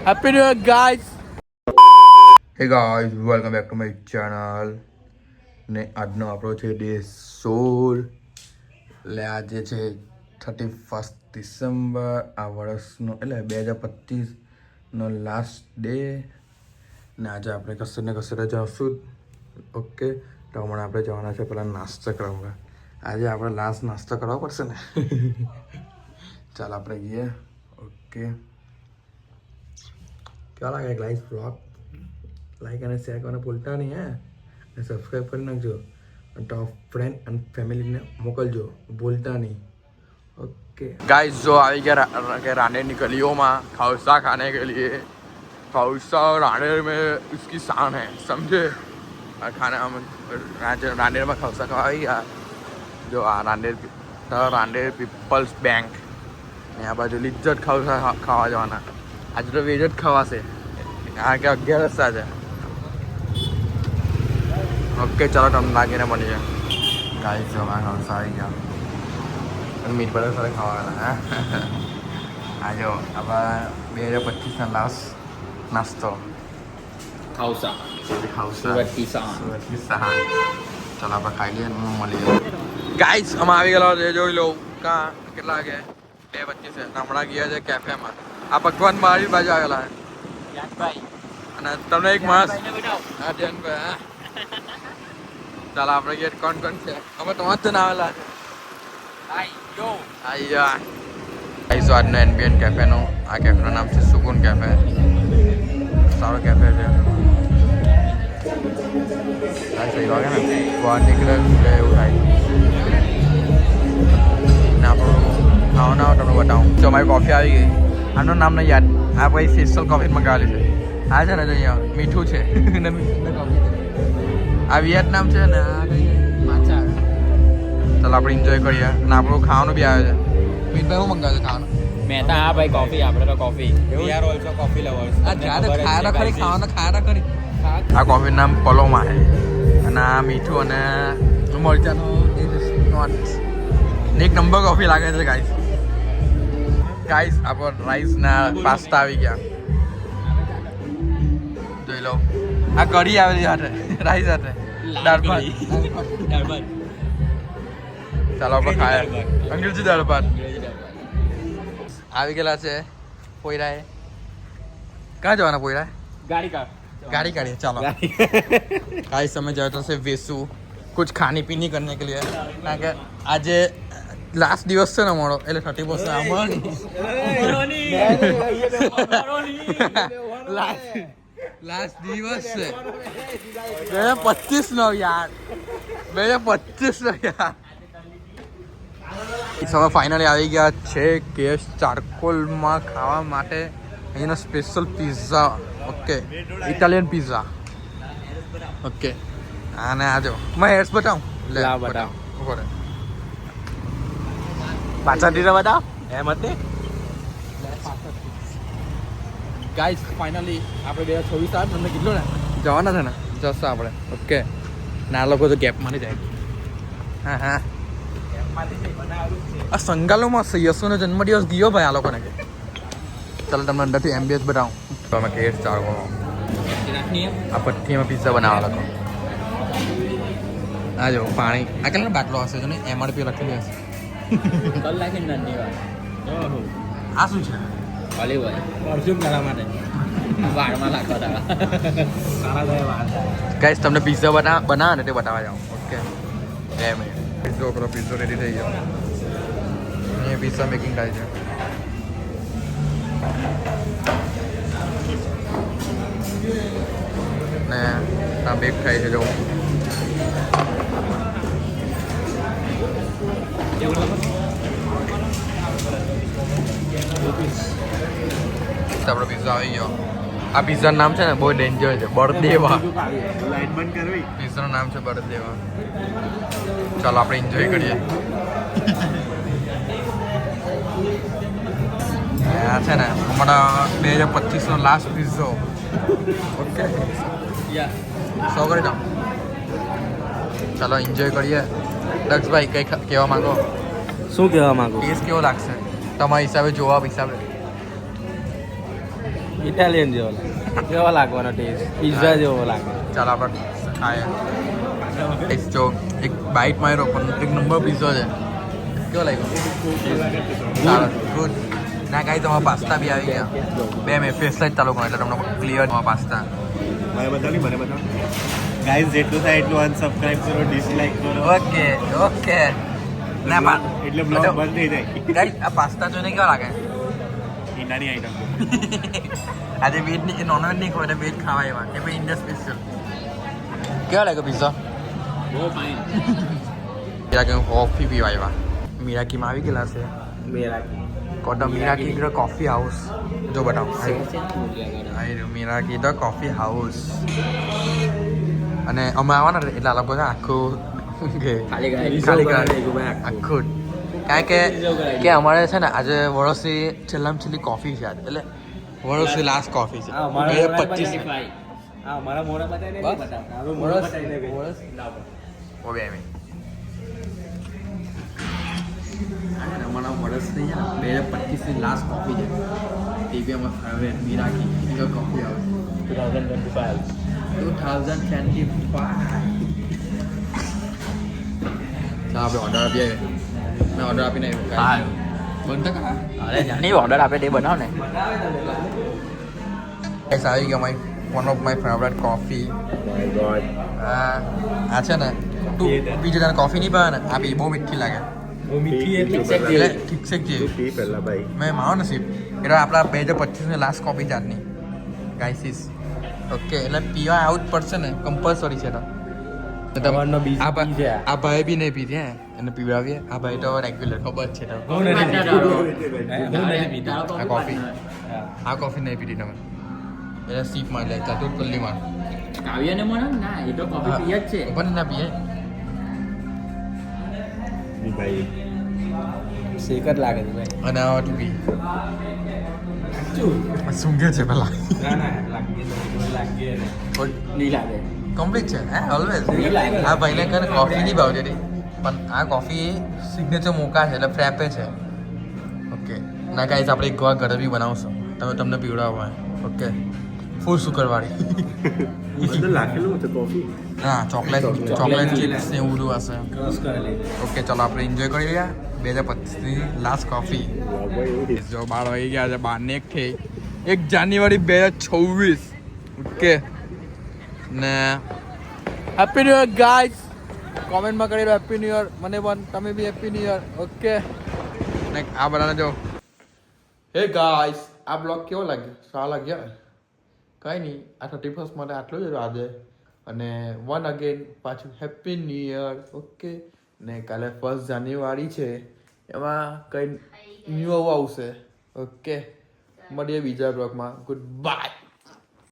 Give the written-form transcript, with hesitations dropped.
Happy new year guys. હે guys, welcome back to my channel. ને આજનો આપણો છે ડે 16. એટલે આજે છે 31 ડિસેમ્બર, આ વર્ષનો એટલે 2025નો લાસ્ટ ડે. ને આજે આપણે કશે ને કશે જઈશું. ઓકે, તો હમણાં આપણે જવાના છે પેલા નાસ્તો કરવા. આજે આપણે લાસ્ટ નાસ્તો કરવો પડશે ને. ચાલ આપણે ગઈએ. ઓકે, क्या लगा गाइस ब्लॉग लाइक અને શેર કરવાનું ભૂલતા નહીં હે, અને સબસ્ક્રાઈબ કરી નાખજો, અને તો ફ્રેન્ડ અને ફેમિલીને મોકલજો ભૂલતા નહીં. ओके गाइस, जो આવી ગયા रानेर की गलियों में खाउसा खाने के लिए. खाउसा रानेर में उसकी शान है, समझे. खाना में रानेर में खाउसा खावा આવી ગયા. જો આ રાનેર પીપલ્સ બેંક ને આ બાજુ લિજ્જત ખાઉસા ખાવા જવાના. આજે તો વેજ જ ખવાશે, કારણ કે 11 રસ્તા છે. ઓકે ચાલો, તમને લાગીને મળીએ. ગાઈસ, જો મારા ખાઉસા આવી ગયા. મીઠ બટર સાથે ખાવાના. આ જો આપણે 2025ના લાસ્ટ નાસ્તો ખાઉસા. સુરતની શાન. ચાલો આપણે ખાઈ લઈએ, મળીએ. ગાઈસ, અમે આવી ગયેલા છે, જોઈ લો. કેટલા વાગે? 2:25 છે. હમણાં ગયા છે કેફેમાં. આ ભગવાન મારી બાજુ આવેલા અને તમને એક માણસ. હા જયંતભાઈ. ચાલો આપણે ગયા. કોણ કોણ છે? અમે તો વાંચન આવેલા છે. આજનો એનબીએન કેફેનો, આ કેફેનું નામ છે સુકૂન કેફે. સારો કેફે છે. સહી લાગે ને, બહાર નીકળે એવું થાય. ને આપણું ખાવાનું આવે તમને બતાવું. જો મારી કોફી આવી ગઈ. આનું નામ નહીં યાદ. આ ભાઈ સ્પેશિયલ કોફી મંગાવેલી છે. આ છે ને જો અહીંયા મીઠું છે. આ વિયેતનામ છે ને આ માચા. ચાલો આપણે એન્જોય કરીએ. અને આપણું ખાવાનું બી આવે છે. મીઠભાઈ શું મંગાવે છે ખાવાનું? મહેતા. હા ભાઈ, કોફી. આપણે તો coffee. We are also coffee lovers. આ ખાયા ખરી ખાવાનું, ખાયા ખરી. આ કોફીનું નામ પલોમા છે. અને આ મીઠું અને મરચાંનું એક નંબર કોફી લાગે છે ગાઈસ. ગાઈસ, આપણો રાઈસ ના પાસ્તા આવી ગયા. જોઈ લો. આ કઢી આવેલી સાથે રાઈસ સાથે દાળ ભાત. ચાલો આપણે ખાય. અંગ્રેજી દાળ ભાત આવી ગયેલા છે. પોયરાએ ક્યાં જવાના? પોયરા गाड़ी काढ़िए. चलो गाइस, समय जाए तो से वेसू कुछ खाने पीने करने के लिए, કારણ કે આજે લાસ્ટ દિવસ છે ને અમારો, એટલે 31 લાસ્ટ દિવસ છે 2025 નો યાર. 2025 નો યાર. હવે ફાઇનલી આવી ગયા છે કેશ ચારકોલમાં ખાવા માટે. અહીંનો special pizza. Okay, Italian pizza. Okay, આને આજો મેં હેડ્સ બતાવું. લે બતાવ. ઉભો રહે. પાછા દીધા બતાવ. એમ હતી. ગાઈસ, ફાઇનલી આપણે 2026 આવે તમને કીધું ને જવાના છે ને, જશે આપણે. ઓકે, ના લોકો તો ગેપમાંથી જાય. હા હા, આ સંગાલોમાં યશુનો જન્મદિવસ ગયો ભાઈ આ લોકોને કે. ચાલો તમને અંદરથી એમ્બિયન્સ બતાવું. અમે કેસ ચાળકો આ પથ્થીમાં પિઝા બનાવવા લોકો. આ જો પાણી, આ કેટલા બાટલો હશે જો ને, એમઆરપી લખેલી હશે. આ શું છે? ગાઈસ, તમને પિઝા બનાવે ને તે બતાવવા જાઉં. Okay, 2 minute. પિઝો પેલો પિઝો રેડી થઈ ગયો. અહીંયા પિઝા મેકિંગ થાય છે. ને આ બેક થાય છે. જો આપણો પિઝા આવી ગયો. આ પિઝાનું નામ છે ને બહુ ડેન્જર છે, બળદેવા. પિઝાનું નામ છે બળદેવા. ચાલો આપણે એન્જોય કરીએ. આ છે ને અમારા 2025નો લાસ્ટ પિઝો. ઓકે, સો કરી દો. ચાલો એન્જોય કરીએ. દક્ષભાઈ કંઈ કહેવા માંગો? શું કહેવા માંગુ? ટેસ્ટ કેવો લાગશે તમારા હિસાબે, જોવા હિસાબે? ઇટાલિયન જેવો લાગે કેવો લાગવાનો ટેસ્ટ પિઝા જેવો લાગે ચાલો આપણે ખાઈએ જો એક બાઈટ માર્યો પણ એક નંબર પીઝો છે કેવો લાગ્યો સારો ગુડ ના કાંઈ તમારા પાસ્તા બી આવી ગયા બે મેં ફેસ લાઈટ ચાલુ કરો એટલે તમને ક્લિયર તમારા પાસ્તા મને બતાવ ગાઈસ જેટલું થાય એટલું અનસબસ્ક્રાઇબ કરો ડિસલાઈક કરો ઓકે ઓકે ના પા એટલે બ્લોગ બંધ થઈ જાય ગાઈસ આ પાસ્તા જોઈને કેવા લાગે ઈંડાની આઈટમ આજે વેજ ની નોનવેજ નહીં ખવાય વેજ ખાવા એવા એ પણ ઇન્ડિયા સ્પેશિયલ કેવા લાગ્યો પિઝા બહુ ફાઇન મીરાકી કોફી પીવા આવ્યા મીરાકીમાં આવી ગયેલા છે મેરાકી કોટા મીરાકી ધ કોફી હાઉસ જો બતાવો આવી મીરાકી ધ કોફી હાઉસ અને અમે આવવાના એટલે આ લોકો છે આખું આખું કારણ કે અમારે છે ને આજે વર્ષની છેલ્લામાં છેલ્લી કોફી છે આજે એટલે વર્ષની લાસ્ટ કોફી છે 2025 મારા મોડા બતાવીને ઓ બે મિનિટ અમારા વર્ષની છે ને 2025ની લાસ્ટ કોફી છે તે બી અમારા ફેવરેટ મીરાકી કોફી આવે 2025 આપણે ઓર્ડર આપીએ મેં ઓર્ડર આપીને બંધ કા અરે જાણી ઓર્ડર આપે તે બનાવ ને ગાઈસ આવી ગયો my one of my favourite coffee આ છે ને તું બીજી તને કોફી નહીં ભાવે ને આ બી બહુ મીઠી લાગે એટલે ઠીક છે કે પહેલા ભાઈ મેં માવો નસીબ એટલે આપણા 2025ની લાસ્ટ કોફી જાતની ગાઈસીસ ઓકે એટલે પીવા આવું જ પડશે ને કમ્પલસરી છે તો આ ભાઈ બી નહીં પીધી હે એને પીવડાવીએ આ ભાઈ તો રેગ્યુલર ખબર જ છે તો આ કોફી નહીં પીધી તમે એટલે સીપ માં લે ચતુર્પલ્લી માં કાવ્યને મળે ના એ તો કોફી પીએ જ છે પણ ના પીએ ભાઈ શેક જ લાગે છે ભાઈ અને આ તું પી સૂંઘે છે પેલા નહીં લાગે કમ્પ્લીટ છે હે ઓલવેઝ આ ભાઈને કરે કોફી નહીં ભાવતી હતી પણ આ કોફી સિગ્નેચર મોકા છે એટલે ફ્રેપે છે ઓકે ના ગાઈસ આપણે એક વાર ઘરે બી બનાવશું તમે તમને પીવડાવવા ઓકે ફૂલ સુકરવાળી બધું લાખેલું છે કોફી હા ચોકલેટ ચિપ્સ ને એવું બધું હશે ઓકે ચાલો આપણે એન્જોય કરી રહ્યા 2025ની લાસ્ટ કોફી જો 12 વાગી ગયા છે 12 એક થઈ 1 જાન્યુઆરી 2026 ઓકે ને હેપી ન્યુ યર ગાઈસ કોમેન્ટમાં કરી દો હેપી ન્યુ યર મને પણ તમે બી હેપી ન્યુ યર ઓકે ને આ બધાને જો હે ગાઈસ આ બ્લોગ કેવો લાગ્યો સારા લાગ્યા કંઈ નહીં આ 31st માટે આટલું જ આજે અને વન અગેન પાછું હેપી ન્યુ યર ઓકે ને કાલે 1 જાન્યુઆરી છે એમાં કંઈ ન્યૂ આવશે ઓકે મળીએ બીજા બ્લોગમાં ગુડ બાય